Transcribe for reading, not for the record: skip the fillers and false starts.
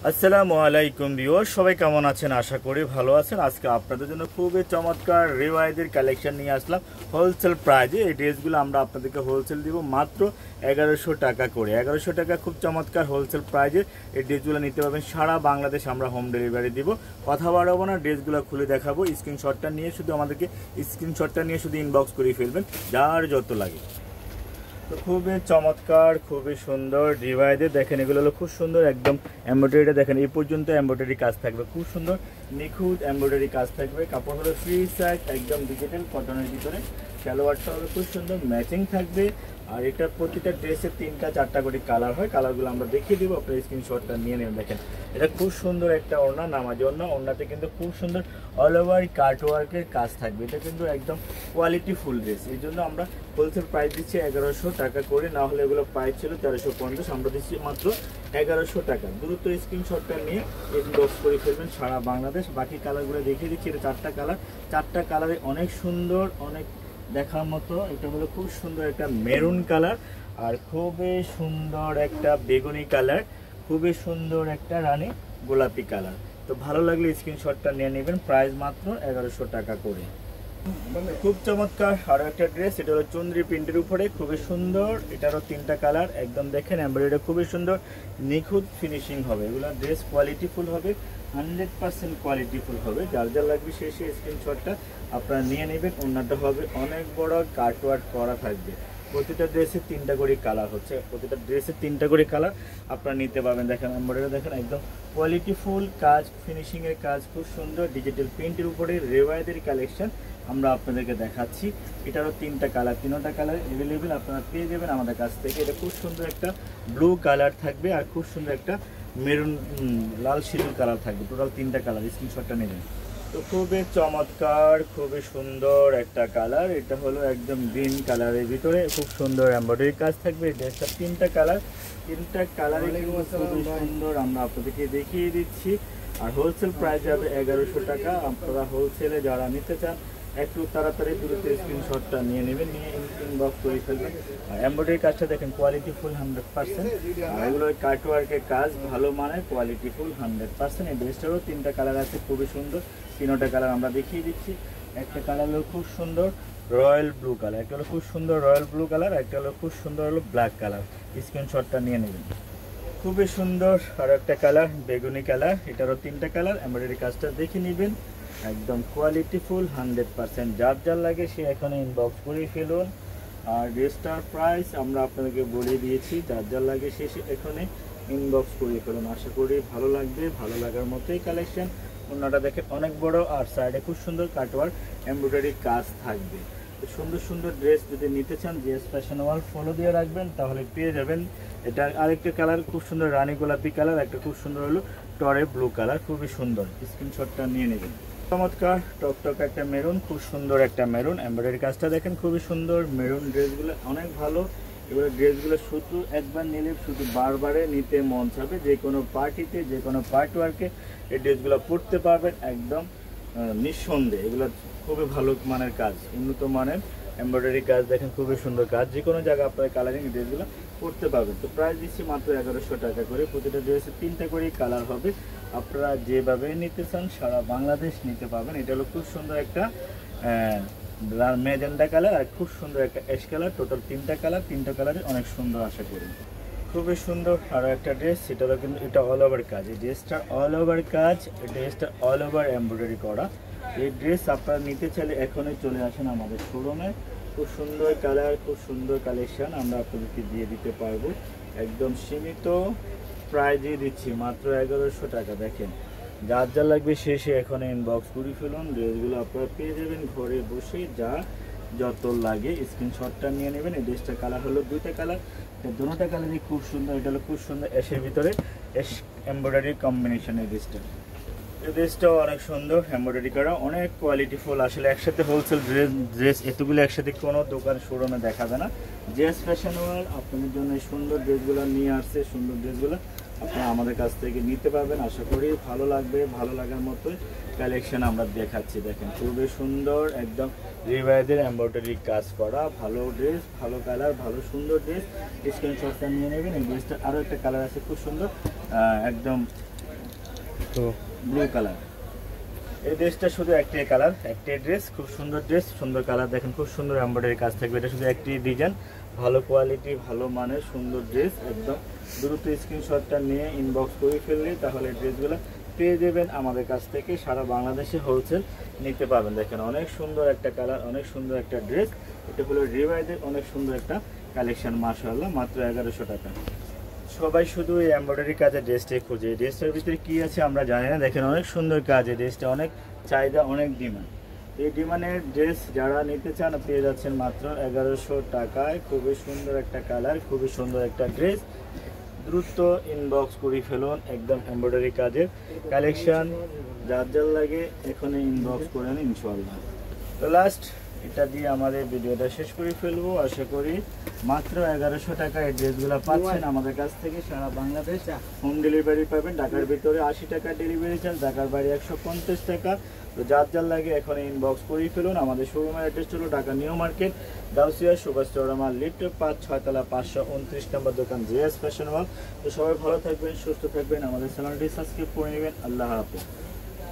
আসসালামু আলাইকুম ভিউয়ার, সবাই কেমন আছেন? আশা করি ভালো আছেন। আজকে আপনাদের জন্য খুবই চমৎকার রিওয়াইদের কালেকশন নিয়ে আসলাম হোলসেল প্রাইজে। এই ড্রেসগুলো আমরা আপনাদেরকে হোলসেল দিব মাত্র 1100 টাকা করে। 1100 টাকা খুব চমৎকার হোলসেল প্রাইজে এই ড্রেসগুলো নিতে পারবেন। সারা বাংলাদেশ আমরা হোম ডেলিভারি দিব। কথা বাড়াবো না, ড্রেসগুলো খুলে দেখাবো। স্ক্রিনশটটা নিয়ে শুধু ইনবক্স করে ফেলবেন যার যত লাগে। তো খুবই চমৎকার, খুবই সুন্দর ডিভাইডে দেখেন। এগুলো হলো খুব সুন্দর, একদম এমব্রয়ডারিটা দেখেন, এই পর্যন্ত এমব্রয়ডারি কাজ থাকবে, খুব সুন্দর নিখুঁত এমব্রয়ডারি কাজ থাকবে। কাপড় হলো ফ্রি সাইজ, একদম ডিজিটাল কটনের ভিতরে। সালোয়ারটা হলো খুব সুন্দর ম্যাচিং থাকবে। আর এটা প্রতিটা ড্রেসের 3টা-4টা করে কালার হয়। কালারগুলো আমরা দেখিয়ে দিব, আপনার স্ক্রিনশটটা নিয়ে নেবেন। দেখেন এটা খুব সুন্দর একটা ওড়না, নামাজি ওড়না। ওড়নাতে কিন্তু খুব সুন্দর অল ওভার কাটওয়ার্কের কাজ থাকবে। এটা কিন্তু একদম কোয়ালিটি ফুল ড্রেস। এই জন্য আমরা হোলসেল প্রাইস দিচ্ছি 1100 টাকা করে, না হলে এগুলো প্রাইস ছিল 1350, আমরা দিচ্ছি মাত্র 1100 টাকা। দ্রুত স্ক্রিনশটটা নিয়ে ইনবক্স করে ফেলবেন সারা বাংলাদেশ। বাকি কালারগুলো দেখিয়ে দিচ্ছি। এটা 4টা কালার, 4টা কালারে অনেক সুন্দর, অনেক দেখার মতো। এটা হলো খুব সুন্দর একটা মেরুন কালার, আর খুবই সুন্দর একটা বেগুনি কালার, খুবই সুন্দর একটা রানী গোলাপি কালার। তো ভালো লাগলে স্ক্রিনশটটা নিয়ে নেবেন। প্রাইস মাত্র 1100 টাকা করে। খুব চমৎকার আরো একটা ড্রেস, এটা হলো চুনরি প্রিন্টের উপরে, খুবই সুন্দর। এটারও 3টা কালার, একদম দেখেন এমব্রয়ডারি খুবই সুন্দর, নিখুঁত ফিনিশিং হবে। এগুলো ড্রেস কোয়ালিটিফুল হবে, 100% কোয়ালিটিফুল হবে। যার যার লাগবে সেই স্ক্রিনশটটা আপনারা নিয়ে নেবেন। ওড়নাটা হবে অনেক বড়, কাটওয়ার্ক করা থাকবে। প্রতিটা ড্রেসের 3টা করে কালার হচ্ছে, প্রতিটা ড্রেসের 3টা করে কালার আপনারা নিতে পারবেন। দেখেন এমব্রয়ডারি দেখেন, একদম কোয়ালিটিফুল কাজ, ফিনিশিংয়ের কাজ খুব সুন্দর। ডিজিটাল প্রিন্টের উপরে রেওয়ায়দের কালেকশন আমরা আপনাদেরকে দেখাচ্ছি। এটারও 3টা কালার, 3টা কালার অ্যাভেলেবেল আপনারা পেয়ে যাবেন আমাদের কাছ থেকে। এটা খুব সুন্দর একটা ব্লু কালার থাকবে, আর খুব সুন্দর একটা মেরুন লাল সিঁদুর কালার থাকবে। টোটাল 3টা কালার, স্ক্রিনশটটা নেবেন। তো খুবই চমৎকার, খুবই সুন্দর একটা কালার। এটা হলো একদম গ্রিন কালারের ভিতরে, খুব সুন্দর এমব্রয়ডারি কাজ থাকবে। ড্রেসটা 3টা কালার, 3টা কালার খুবই সুন্দর, আমরা আপনাদেরকে দেখিয়ে দিচ্ছি। আর হোলসেল প্রাইস যাবে 1100 টাকা। আপনারা হোলসেলে যারা নিতে চান একটু তাড়াতাড়ি দ্রুত স্ক্রিনশটটা নিয়ে নেবেন, নিয়ে ইনবক্স করে ফেলবেন। আর এমব্রয়ডারি কাজটা দেখেন কোয়ালিটি ফুল 100%। আর এগুলো কাটওয়ার্কের কাজ ভালো মানের, কোয়ালিটি ফুল 100%। এই ড্রেসটারও 3টা কালার আছে, খুবই সুন্দর। 3টা কালার আমরা দেখিয়ে দিচ্ছি। একটা কালার হলো খুব সুন্দর রয়্যাল ব্লু কালার, একটা হলো খুব সুন্দর রয়্যাল ব্লু কালার, একটা হলো খুব সুন্দর হলো ব্ল্যাক কালার। স্ক্রিনশটটা নিয়ে নেবেন। খুবই সুন্দর আর একটা কালার বেগুনি কালার, এটারও 3টা কালার। এমব্রয়ডারি কাজটা দেখে নেবেন, একদম কোয়ালিটিফুল 100%। যার যার লাগে সে এখানে ইনবক্স করে ফেলুন। আর ড্রেসটার প্রাইস আমরা আপনাদেরকে বলে দিয়েছি, যার যার লাগে সে এখানে ইনবক্স করে ফেলুন। আশা করি ভালো লাগবে, ভালো লাগার মতোই কালেকশন। ওনাটা দেখে অনেক বড়, আর সাইডে খুব সুন্দর কাটওয়ার্ক এমব্রয়ডারি কাজ থাকবে। সুন্দর সুন্দর ড্রেস যদি নিতে চান, জিএস ফ্যাশন ওয়ার্ল্ড ফলো দিয়ে রাখবেন, তাহলে পেয়ে যাবেন। এটা আরেকটা কালার খুব সুন্দর রানী গোলাপি কালার, একটা খুব সুন্দর হলো টরে ব্লু কালার, খুবই সুন্দর। স্ক্রিনশটটা নিয়ে নেবেন। চমৎকার টকটক একটা মেরুন, খুব সুন্দর একটা মেরুন। এমব্রয়ডারি কাজটা দেখেন খুবই সুন্দর। মেরুন ড্রেসগুলো অনেক ভালো। এগুলো ড্রেসগুলো শুধু একবার নিলে শুধু বারবারে নিতে মন চাবে। যে কোনো পার্টিতে, যে কোনো পার্টি ওয়ার্কে এই ড্রেসগুলো পরতে পারবেন একদম নিঃসন্দেহে। এগুলো খুবই ভালো মানের কাজ, উন্নত মানের এমব্রয়ডারি কাজ দেখেন, খুবই সুন্দর কাজ। যে কোনো জায়গায় আপনার কালারিং ড্রেসগুলো করতে পারবেন। তো প্রাইস দিচ্ছি মাত্র 1100 টাকা করে। প্রতিটা ড্রেসে 3টা করে কালার হবে। আপনারা যেভাবে নিতে চান সারা বাংলাদেশ নিতে পারবেন। এটা হলো খুব সুন্দর একটা ম্যাজেন্ডা কালার, আর খুব সুন্দর একটা অ্যাশ কালার। টোটাল 3টা কালার, 3টা কালারে অনেক সুন্দর আশা করি। খুবই সুন্দর আরও একটা ড্রেস, সেটা হলো কিন্তু এটা অল ওভার কাজ। এই ড্রেসটা অল ওভার কাজ, এই ড্রেসটা অল ওভার এমব্রয়ডারি করা। এই ড্রেস আপনারা নিতে চাইলে এখনই চলে আসেন আমাদের শোরুমে। খুব সুন্দর কালার, খুব সুন্দর কালেকশন আমরা আপনাদেরকে দিয়ে দিতে পারবো। একদম সীমিত প্রাইজে দিচ্ছি মাত্র 1100 টাকা। দেখেন যার যা লাগবে সে এখন ইনবক্স করে ফেলুন। ড্রেসগুলো আপনারা পেয়ে যাবেন ঘরে বসে, যা যত লাগে স্ক্রিনশটটা নিয়ে নেবেন। এই ড্রেসটার কালার হলো 2টা কালার, দুটোটা কালারই খুব সুন্দর। এটা হলো খুব সুন্দর অ্যাশের ভিতরে অ্যাশ এমব্রয়ডারি কম্বিনেশন। এই ড্রেসটাও অনেক সুন্দর, এমব্রয়ডারি করা, অনেক কোয়ালিটিফুল। আসলে একসাথে হোলসেল ড্রেস এতগুলো একসাথে কোনো দোকান শোরুমে দেখাবে না। জিএস ফ্যাশন ওয়ার্ল্ড আপনাদের জন্য সুন্দর ড্রেসগুলো নিয়ে আসছে। সুন্দর ড্রেসগুলো আপনারা আমাদের কাছ থেকে নিতে পারবেন। আশা করি ভালো লাগবে, ভালো লাগার মতোই কালেকশন আমরা দেখাচ্ছি। দেখেন খুবই সুন্দর, একদম রিভাইদের এমব্রয়ডারি কাজ করা ভালো ড্রেস, ভালো কালার, ভালো সুন্দর ড্রেস। স্ক্রিনশটটা নিয়ে নেবেন। এই ড্রেসটা আরও একটা কালার আছে খুব সুন্দর, একদম ব্লু কালার। এই ড্রেসটা শুধু একটাই কালার, একটাই ড্রেস, খুব সুন্দর ড্রেস, সুন্দর কালার, দেখেন খুব সুন্দর এমব্রয়ডারি কাজ থাকবে। এটা শুধু একটি ডিজাইন, ভালো কোয়ালিটি, ভালো মানের সুন্দর ড্রেস। একদম দ্রুত স্ক্রিনশটটা নিয়ে ইনবক্স করে ফেললে তাহলে ড্রেসগুলো পেয়ে যাবেন আমাদের কাছ থেকে। সারা বাংলাদেশে হোলসেল নিতে পারবেন। দেখেন অনেক সুন্দর একটা কালার, অনেক সুন্দর একটা ড্রেস। এটা হলো রিভাইজের অনেক সুন্দর একটা কালেকশন, মাশাআল্লাহ, মাত্র 1100 টাকা। সবাই শুধু এই এমব্রয়ডারি কাজের ড্রেসটাই খোঁজে। এই ড্রেসটার ভিতরে কী আছে আমরা জানি না। দেখেন অনেক সুন্দর কাজ, এই ড্রেসটা অনেক চাহিদা, অনেক ডিমান্ড। এই ডিমান্ডের ড্রেস যারা নিতে চান পেয়ে যাচ্ছেন মাত্র 1100 টাকায়। খুবই সুন্দর একটা কালার, খুবই সুন্দর একটা ড্রেস। দ্রুত ইনবক্স করে ফেলুন। একদম এমব্রয়ডারি কাজের কালেকশন, যার যার লাগে এখনই ইনবক্স করে নিন ইনশাআল্লাহ। তো লাস্ট এটা দিয়ে আমাদের ভিডিওটা শেষ করে ফেলবো। আশা করি মাত্র 1100 টাকা এই ড্রেসগুলো পাচ্ছেন আমাদের কাছ থেকে। সারা বাংলাদেশ হোম ডেলিভারি পাবেন। ঢাকার ভিতরে 80 টাকা ডেলিভারি চার্জ, ঢাকার বাইরে 150 টাকা। তো যার যার লাগে এখন ইনবক্স করে ফেলুন। আমাদের শোরুমের অ্যাড্রেস হলো ঢাকা নিউ মার্কেট, গাউসিয়া, সুভাষ চৌরামা, লিফট 5, 6 তলা, 529 নম্বর দোকান, জেএস ফ্যাশন ওয়ার্ল্ড। তো সবাই ভালো থাকবেন, সুস্থ থাকবেন, আমাদের চ্যানেলটি সাবস্ক্রাইব করে নেবেন। আল্লাহ হাফেজ।